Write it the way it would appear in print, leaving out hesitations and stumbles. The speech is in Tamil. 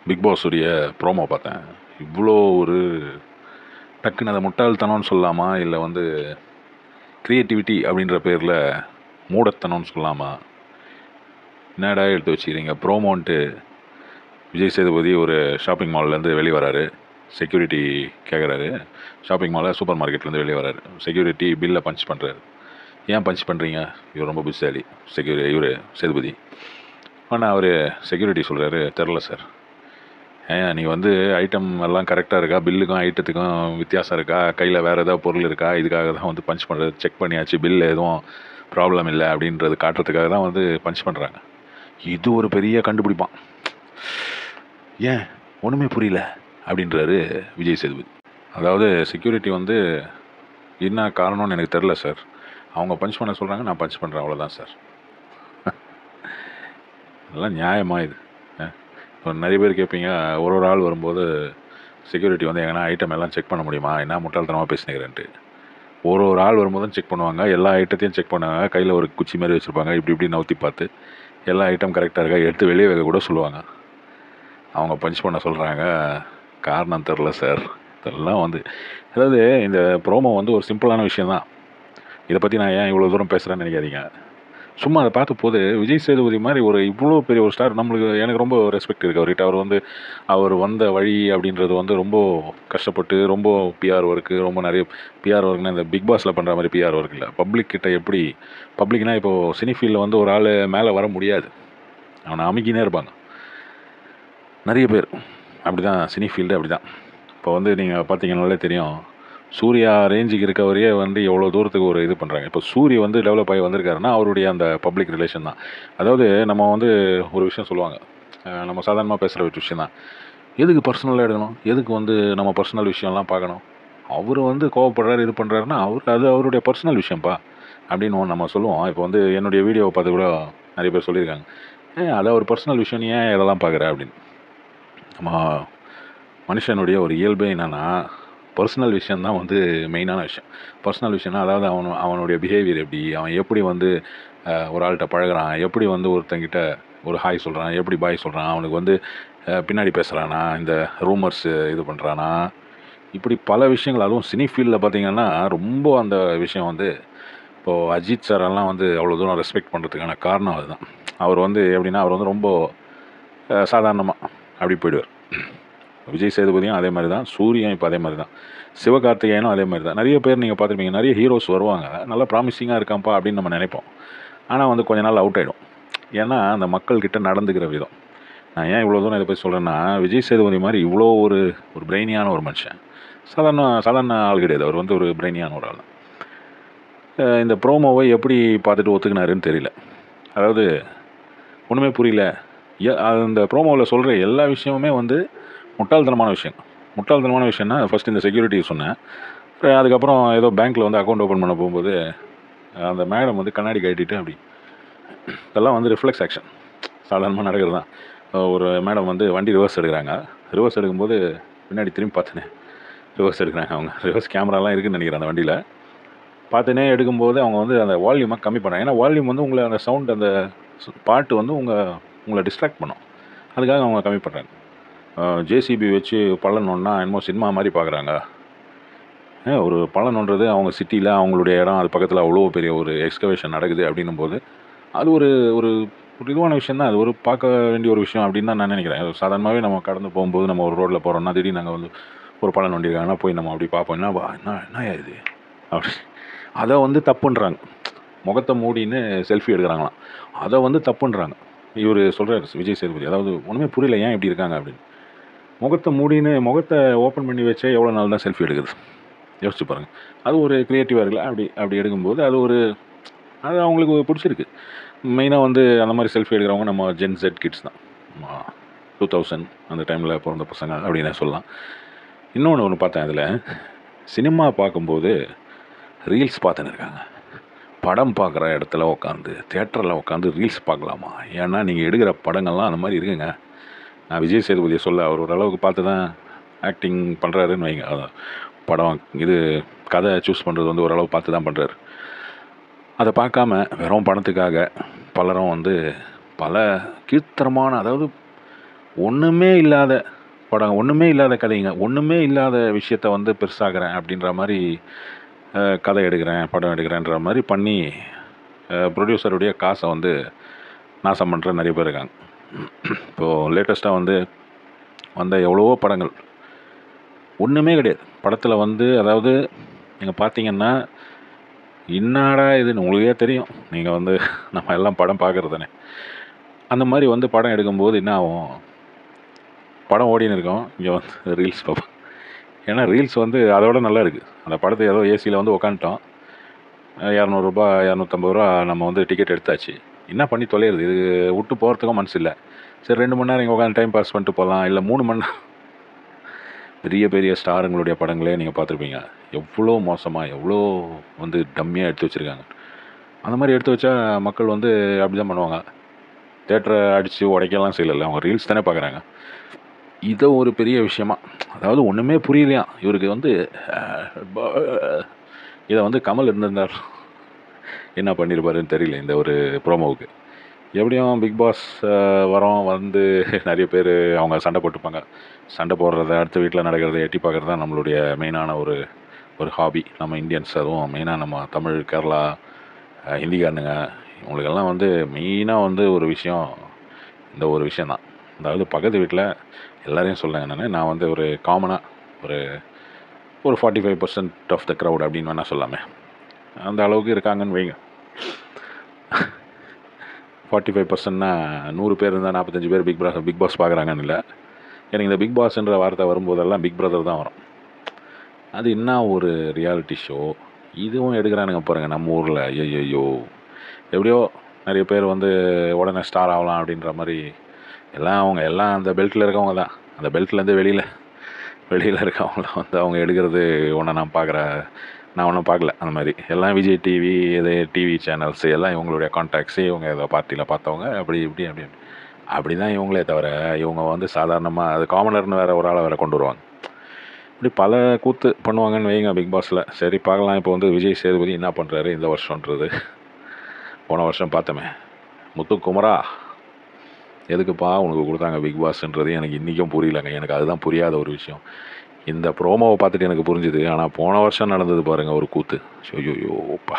பிக் பாஸ் உடைய ப்ரோமோ பார்த்தேன். இவ்வளோ ஒரு டக்குன்னு அதை முட்டாள்தனம்னு சொல்லலாமா, இல்லை வந்து க்ரியேட்டிவிட்டி அப்படின்ற பேரில் மூடத்தனம்னு சொல்லலாமா, என்னடா எடுத்து வச்சுக்கிறீங்க ப்ரோமோன்ட்டு. விஜய் சேதுபதி ஒரு ஷாப்பிங் மால்லேருந்து வெளியே வராரு. செக்யூரிட்டி கேட்குறாரு. ஷாப்பிங் மாலில் சூப்பர் மார்க்கெட்லேருந்து வெளியே வராரு. செக்யூரிட்டி பில்லை பஞ்ச் பண்ணுறாரு. ஏன் பஞ்ச் பண்ணுறீங்க? இவர் ரொம்ப புத்திசாலி இவர் சேதுபதி. ஆனால் அவர் செக்யூரிட்டி சொல்கிறாரு, தெரில சார். ஏன் நீ வந்து ஐட்டம் எல்லாம் கரெக்டாக இருக்கா, பில்லுக்கும் ஐட்டத்துக்கும் வித்தியாசம் இருக்கா, கையில் வேறு ஏதாவது பொருள் இருக்கா, இதுக்காக தான் வந்து பஞ்ச் பண்ணுறது. செக் பண்ணியாச்சு, பில் எதுவும் ப்ராப்ளம் இல்லை அப்படின்றது காட்டுறதுக்காக தான் வந்து பஞ்ச் பண்ணுறாங்க. இது ஒரு பெரிய கண்டுபிடிப்பான். ஏன் ஒன்றுமே புரியல அப்படின்றாரு விஜய் சேதுபதி. அதாவது செக்யூரிட்டி வந்து என்ன காரணம்னு எனக்கு தெரில சார், அவங்க பஞ்ச் பண்ண சொல்கிறாங்க, நான் பஞ்ச் பண்ணுறேன், அவ்வளோதான் சார். அதெல்லாம் நியாயமாக இது? இப்போ நிறைய பேர் கேட்பீங்க, ஒரு ஆள் வரும்போது செக்யூரிட்டி வந்து எங்கன்னா ஐட்டம் எல்லாம் செக் பண்ண முடியுமா, என்ன முட்டாள்தனமாக பேசினேங்கிறேன்ட்டு. ஒரு ஆள் வரும்போது செக் பண்ணுவாங்க, எல்லா ஐட்டத்தையும் செக் பண்ணுவாங்க, கையில் ஒரு குச்சி மாதிரி வச்சுருப்பாங்க, இப்படி நவுத்தி பார்த்து எல்லா ஐட்டம் கரெக்டாக இருக்கா எடுத்து வெளியே வைக்க கூட சொல்லுவாங்க. அவங்க பஞ்ச் பண்ண சொல்கிறாங்க, காரணம் தெரில சார். இதெல்லாம் வந்து அதாவது இந்த ப்ரோமோ வந்து ஒரு சிம்பிளான விஷயந்தான். இதை பற்றி நான் ஏன் இவ்வளோ தூரம் பேசுகிறேன்னு நினைக்காதீங்க. சும்மா அதை பார்த்த போது விஜய் சேதுபதி மாதிரி ஒரு இவ்வளோ பெரிய ஒரு ஸ்டார் எனக்கு ரொம்ப ரெஸ்பெக்ட் இருக்குது அவர்கிட்ட. அவர் வந்த வழி அப்படின்றது வந்து ரொம்ப கஷ்டப்பட்டு, ரொம்ப பிஆர் ஒர்க்கு, ரொம்ப நிறைய பிஆர் ஒர்க்குன்னா இந்த பிக் பாஸில் பண்ணுற மாதிரி பிஆர் ஒர்க் இல்லை. பப்ளிக்கிட்ட எப்படி பப்ளிக்னால் இப்போது சினி ஃபீல்டில் வந்து ஒரு ஆள் மேலே வர முடியாது, அவனை அமைக்கினே இருப்பாங்க நிறைய பேர். அப்படி தான் சினி ஃபீல்டு, அப்படி தான். இப்போ வந்து நீங்கள் பார்த்தீங்கன்னாலே தெரியும், சூர்யா ரேஞ்சுக்கு இருக்கவரையே வந்து எவ்வளோ தூரத்துக்கு ஒரு இது பண்ணுறாங்க. இப்போ சூரிய வந்து டெவலப் ஆகி வந்திருக்காருன்னா அவருடைய அந்த பப்ளிக் ரிலேஷன் தான். அதாவது நம்ம வந்து ஒரு விஷயம் சொல்லுவாங்க, நம்ம சாதாரணமாக பேசுகிற ஒரு விஷயம் தான். எதுக்கு பர்சனலாக எடுக்கணும், எதுக்கு வந்து நம்ம பர்சனல் விஷயம்லாம் பார்க்கணும். அவர் வந்து கோவப்படுறாரு, இது பண்ணுறாருன்னா அது அவருடைய பர்சனல் விஷயம்ப்பா அப்படின்னு நம்ம சொல்லுவோம். இப்போ வந்து என்னுடைய வீடியோவை பார்த்து கூட நிறைய பேர் சொல்லியிருக்காங்க, அது ஒரு பர்சனல் விஷயம், நீ ஏன் இதெல்லாம் பார்க்குற அப்படின்னு. நம்ம மனுஷனுடைய ஒரு இயல்பே என்னென்னா, பர்சனல் விஷயந்தான் வந்து மெயினான விஷயம். பர்சனல் விஷயம்னா அதாவது அவனுடைய பிஹேவியர் எப்படி, அவன் எப்படி வந்து ஒரு ஆள்கிட்ட பழகுறான், எப்படி வந்து ஒருத்தங்கிட்ட ஒரு ஹாய் சொல்கிறான், எப்படி பாய் சொல்கிறான், அவனுக்கு வந்து பின்னாடி பேசுகிறானா, இந்த ரூமர்ஸு இது பண்ணுறானா, இப்படி பல விஷயங்கள். அதுவும் சினி ஃபீல்டில் பார்த்திங்கன்னா ரொம்ப அந்த விஷயம் வந்து இப்போது அஜித் சாரெல்லாம் வந்து அவ்வளோ தூரம் ரெஸ்பெக்ட் பண்ணுறதுக்கான காரணம் அதுதான். அவர் வந்து எப்படின்னா, அவர் வந்து ரொம்ப சாதாரணமாக அப்படி போயிடுவார். விஜய் சேதுபதியும் அதே மாதிரி தான், சூரியன் இப்போ அதே மாதிரி தான், சிவகார்த்திகேயனும் அதே மாதிரி தான். நிறைய பேர் நீங்கள் பார்த்துருப்பீங்க, நிறைய ஹீரோஸ் வருவாங்க, நல்லா ப்ராமிசிங்காக இருக்கான்ப்பா அப்படின்னு நம்ம நினைப்போம். ஆனால் வந்து கொஞ்ச நாள் அவுட் ஆகிடும். ஏன்னா அந்த மக்கள்கிட்ட நடந்துக்கிற விதம். நான் ஏன் இவ்வளோ தூரம் இதை போய் சொல்கிறேன்னா, விஜய் சேதுபதி மாதிரி இவ்வளோ ஒரு பிரெயினியான ஒரு மனுஷன், சாதாரண ஆள் கிடையாது. அவர் வந்து ஒரு பிரெயினியான ஒரு ஆள் தான். இந்த ப்ரோமோவை எப்படி பார்த்துட்டு ஒத்துக்கினாருன்னு தெரியல. அதாவது ஒன்றுமே புரியல. அந்த ப்ரோமோவில் சொல்கிற எல்லா விஷயமுமே வந்து முட்டாள்தனமான விஷயம்னா, ஃபஸ்ட்டு இந்த செக்யூரிட்டி சொன்னேன். அதுக்கப்புறம் ஏதோ பேங்க்கில் வந்து அக்கௌண்ட் ஓப்பன் பண்ண போகும்போது அந்த மேடம் வந்து கண்ணாடி கட்டிட்டு அப்படி, இதெல்லாம் வந்து ரிஃப்ளெக்ஸ் ஆக்ஷன் சாதாரணமாக நடக்கிறது தான். ஒரு மேடம் வந்து வண்டி ரிவர்ஸ் எடுக்கும்போது பின்னாடி திரும்பி பார்த்துனே ரிவர்ஸ் எடுக்கிறாங்க. அவங்க ரிவர்ஸ் கேமராலாம் இருக்குதுன்னு நினைக்கிறேன் அந்த வண்டியில். பார்த்துனே எடுக்கும்போது அவங்க வந்து அந்த வால்யூமை கம்மி பண்ணாங்க. ஏன்னா வால்யூம் வந்து உங்களை அந்த சவுண்ட், அந்த பாட்டு வந்து உங்களை டிஸ்ட்ராக்ட் பண்ணும், அதுக்காக அவங்க கம்மி பண்ணுறாங்க. ஜேசிபி வச்சு பள்ளம் நோண்டினா என்னமோ சினிமா மாதிரி பார்க்குறாங்க. ஒரு பள்ளம் நோண்டுறது அவங்க சிட்டியில் அவங்களுடைய இடம், அது பக்கத்தில் அவ்வளோ பெரிய ஒரு எக்ஸ்கவேஷன் நடக்குது அப்படின்னும் போது அது ஒரு ஒரு இதுவான விஷயம் தான். அது ஒரு பார்க்க வேண்டிய ஒரு விஷயம் அப்படின்னு தான் நான் நினைக்கிறேன். சாதாரணமாகவே நம்ம கடந்து போகும்போது, நம்ம ஒரு ரோட்டில் போகிறோம்னா திடீர்னு நாங்கள் வந்து ஒரு பள்ளம் நோண்டிருக்காங்கன்னா போய் நம்ம அப்படி பார்ப்போம், என்ன இது அப்படி. அதை வந்து தப்புன்றாங்க, முகத்தை மூடின்னு செல்ஃபி எடுக்கிறாங்களாம், அதை வந்து தப்புன்றாங்க. இவர் சொல்கிறார் விஜய் சேதுபதி, அதாவது ஒன்றுமே புரியல ஏன் இப்படி இருக்காங்க அப்படின்னு. முகத்தை ஓப்பன் பண்ணி வச்சே எவ்வளோ நாள் தான் செல்ஃபி எடுக்குது, யோசிச்சு பாருங்கள். அது ஒரு க்ரியேட்டிவாக இருக்குல்ல. அப்படி எடுக்கும்போது அது அவங்களுக்கு பிடிச்சிருக்கு. மெயினாக வந்து அந்த மாதிரி செல்ஃபி எடுக்கிறவங்க நம்ம ஜென் செட் கிட்ஸ் தான், 2000 அந்த டைமில் பிறந்த பசங்க அப்படின்னு சொல்லலாம். ஒன்று பார்த்தேன், அதில் சினிமா பார்க்கும்போது ரீல்ஸ் பார்த்துன்னு இருக்காங்க. படம் பார்க்குற இடத்துல உட்காந்து, தியேட்டரில் உட்காந்து ரீல்ஸ் பார்க்கலாமா? ஏன்னா நீங்கள் எடுக்கிற படங்கள்லாம் அந்த மாதிரி இருக்குங்க. நான் விஜய் சேதுபதியை சொல்ல, அவர் ஓரளவுக்கு பார்த்து தான் ஆக்டிங் பண்ணுறாருன்னு வைங்க. அதான் படம் இது கதை சூஸ் பண்ணுறது வந்து ஓரளவு பார்த்து தான் பண்ணுறாரு. அதை பார்க்காம வெறும் பணத்துக்காக பலரும் வந்து பல கீழ்த்தரமான, அதாவது ஒன்றுமே இல்லாத படம், ஒன்றுமே இல்லாத கதைங்க, ஒன்றுமே இல்லாத விஷயத்த வந்து பெருசாகிறேன் அப்படின்ற மாதிரி கதை எடுக்கிறேன், படம் எடுக்கிறேன்ற மாதிரி பண்ணி ப்ரொடியூசருடைய காசை வந்து நாசம் பண்ணுற நிறைய பேர் இருக்காங்க. இப்போது லேட்டஸ்ட்டாக வந்து வந்த எவ்வளவோ படங்கள் ஒன்றுமே கிடையாது படத்தில் வந்து. அதாவது நீங்கள் பார்த்தீங்கன்னா என்னடா இதுன்னு உங்களுக்கே தெரியும், நீங்கள் வந்து நம்ம எல்லாம் படம் பார்க்குறது தானே. அந்த மாதிரி வந்து படம் எடுக்கும்போது என்ன ஆகும், படம் ஓடின்னு இருக்கோம், இங்கே வந்து ரீல்ஸ் பார்ப்போம். ஏன்னா ரீல்ஸ் வந்து அதோட நல்லா இருக்குது. அந்த படத்தை ஏதோ ஏசியில் வந்து உக்காந்துட்டோம், 200 ரூபா 250 ரூபா நம்ம வந்து டிக்கெட் எடுத்தாச்சு, என்ன பண்ணி தொலைகிறது, இது விட்டு போகிறதுக்கும் மனசு இல்லை. சரி 2 மணி நேரம் இங்கே உட்காந்து டைம் பாஸ் பண்ணிட்டு போகலாம், இல்லை 3 மணி நேரம். பெரிய பெரிய ஸ்டாருங்களுடைய படங்களே நீங்கள் பார்த்துருப்பீங்க, எவ்வளோ மோசமாக எவ்வளோ வந்து டம்மியாக எடுத்து வச்சுருக்காங்க. அந்த மாதிரி எடுத்து வச்சா மக்கள் வந்து அப்படி தான் பண்ணுவாங்க. தேட்டரை அடித்து உடைக்கலாம் செய்யலை, அவங்க ரீல்ஸ் தானே பார்க்குறாங்க. இதை ஒரு பெரிய விஷயமா, அதாவது ஒன்றுமே புரியலையா இவருக்கு வந்து. இதை வந்து கமல் இருந்திருந்தார் என்ன பண்ணியிருப்பாருன்னு தெரியல இந்த ஒரு ப்ரோமோவுக்கு. எப்படியும் பிக் பாஸ் வரோம் வந்து நிறைய பேர் அவங்க சண்டை போட்டுப்பாங்க. சண்டை போடுறத, அடுத்த வீட்டில் நடக்கிறத எட்டி பார்க்குறது தான் நம்மளுடைய மெயினான ஒரு ஹாபி. நம்ம இந்தியன்ஸ், அதுவும் மெயினாக நம்ம தமிழ், கேரளா, ஹிந்திக்காரனுங்க, இவங்களுக்கெல்லாம் வந்து மெயினாக வந்து ஒரு விஷயம், இந்த ஒரு விஷயந்தான். அதாவது பக்கத்து வீட்டில் எல்லாரையும் சொல்லுங்க, நான் வந்து ஒரு காமனாக ஒரு 45% ஆஃப் த க்ரௌட் அப்படின்னு வேணால் சொல்லாமே, அந்த அளவுக்கு இருக்காங்கன்னு வைங்க. 45%னா 100 பேர் இருந்தால் 45 பேர் பிக் பாஸ் பார்க்குறாங்கன்னு இல்லை. எனக்கு இந்த பிக் பாஸ்ன்ற வார்த்தை வரும்போதெல்லாம் பிக் பிரதர் தான் வரும். அது என்ன ஒரு ரியாலிட்டி ஷோ இதுவும் எடுக்கிறானுங்க பாருங்கள் நம்ம ஊரில். ஐயோ, எப்படியோ நிறைய பேர் வந்து உடனே ஸ்டார் ஆகலாம் அப்படின்ற மாதிரி அவங்க எல்லாம் அந்த பெல்ட்டில் இருக்கவங்க தான். அந்த பெல்ட்லேருந்து வெளியில் இருக்கவங்கள வந்து அவங்க எடுக்கிறது நான் ஒன்றும் பார்க்கல. அந்த மாதிரி எல்லாம் விஜய் டிவி, இதே டிவி சேனல்ஸ் எல்லாம் இவங்களுடைய கான்டாக்ட்ஸு, இவங்க ஏதோ பார்ட்டியில் பார்த்தவங்க அப்படி தான் இவங்களே தவிர, இவங்க வந்து சாதாரணமாக அது காமனர்னு வேறு ஒரு ஆளை வேறு கொண்டு வருவாங்க. இப்படி பல கூத்து பண்ணுவாங்கன்னு வைங்க பிக் பாஸில். சரி பார்க்கலாம். இப்போ வந்து விஜய் சேதுபதி என்ன பண்ணுறாரு இந்த வருஷன்றது. போன வருஷம் பார்த்தோமே, முத்துக்குமரா எதுக்குப்பா உனக்கு கொடுத்தாங்க பிக் பாஸ்ன்றது எனக்கு இன்றைக்கும் புரியலைங்க. எனக்கு அதுதான் புரியாத ஒரு விஷயம். இந்த ப்ரோமோவை பார்த்துட்டு எனக்கு புரிஞ்சுது. ஆனால் போன வருஷம் நடந்தது பாருங்கள் ஒரு கூத்து. ஐயோப்பா.